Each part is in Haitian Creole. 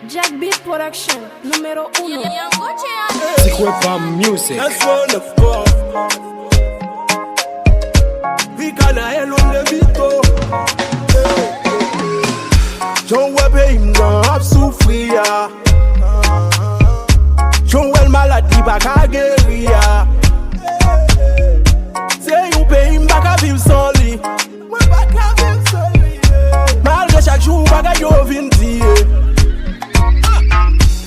Jack Beat Production, número 1. Sikwepa Music. That's wonderful. We gonna hell on the beat, oh. John Webber, him non ap soufri ya. John Well maladi bak a geri ya. Se yon pe him bak a viv son li. Mwen bak a viv son li. Malgre chak jou bak a yo vin di.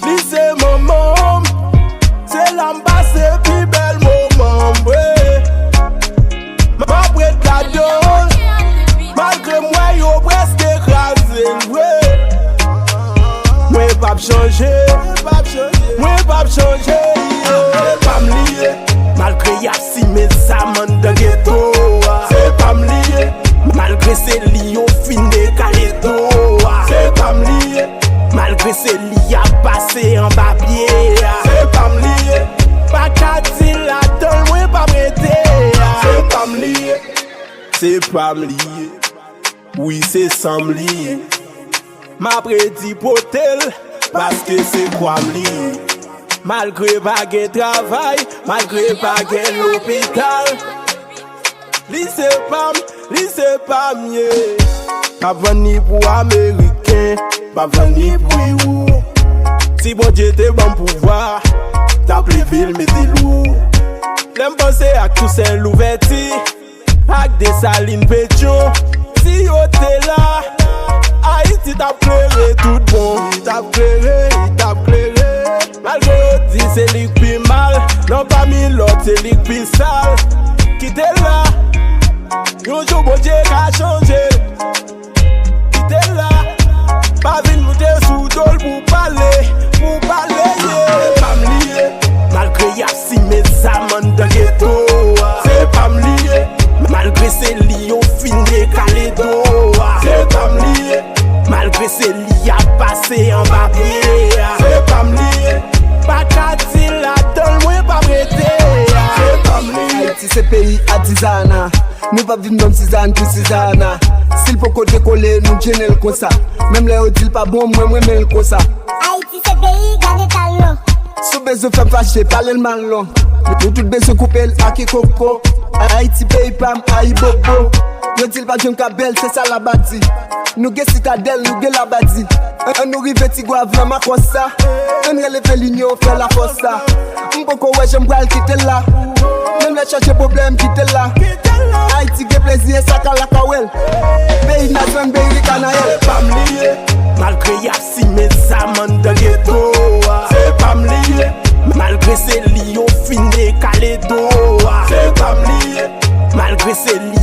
Li se maman, se l'ambasse pi bel moment, ma prête la donne, malgré moi yo presque écrasé, moi pas changer, moi pas changer, pas m'lier, malgré y'a si mes amants de ghetto, c'est pas m'lier, malgré ces lions fin de Caledo, c'est pas m'lier, malgré ces liens passés en papier, c'est pas m'lier, pas qu'à dire la donne, moi pas prêter, c'est pas m'lier, c'est pas m'lier, oui c'est sans m'lier, m'a prédit potel, parce que c'est quoi m'lier, malgré pas de travail, malgré pas de l'hôpital, li c'est pas mieux, pas venir pour Américain, pas venir pour you. Si bon Dieu te bon pouvoir, t'as plus ville mais t'es lourd. L'aime penser à tout c'est l'ouverture, avec des salines pétion. Si yo t'es là, Haïti t'a pleuré tout bon. Il t'a pleuré, malgré yo dit c'est lui qui mal. Non pas mis l'autre c'est lui qui sale. Qui t'es là, yo jour bon Dieu qu'a changé. Qui t'es là, pas vine monter sous dol pour parler, yeah. C'est pas m'lier, malgré y'a si mes amants de ghetto. C'est pas m'lier, malgré ces lions fin de Caledo. C'est pas m'lier, malgré ces liens passés en papier. C'est pas m'lier, pas qu'à dire la donne, moi pas prêter. C'est pas m'lier. Haïti c'est pays artisanat, nous pas vivre dans 6 ans, tout 6 ans. S'il faut qu'on décolle, nous gênons comme ça. Même les autres pas bon, moi même comme ça. Haïti c'est pays gardé talent. Sous besoin de faire fâcher, parler le mal long. Nous tous besoin de couper l'aki coco. Haïti pays pam, aïe bobo. Nous dis pas John Cabel, c'est ça la bâti. Nous gè citadelle, nous gè la bâti. Nous rive tigwa vlan ma kosa. On relève l'union, fait la fossa. M'poko ouais j'aime pas quitter là. Même les chercher problème quitter là. Haïti gè plaisir, ça ka la kawel. Pays nation, pays canaël. C'est pas m'lier, malgré y'a si mes amants de ghetto. C'est pas m'lier, malgré ces lions fin de Caledo. C'est pas m'lier, malgré ces lions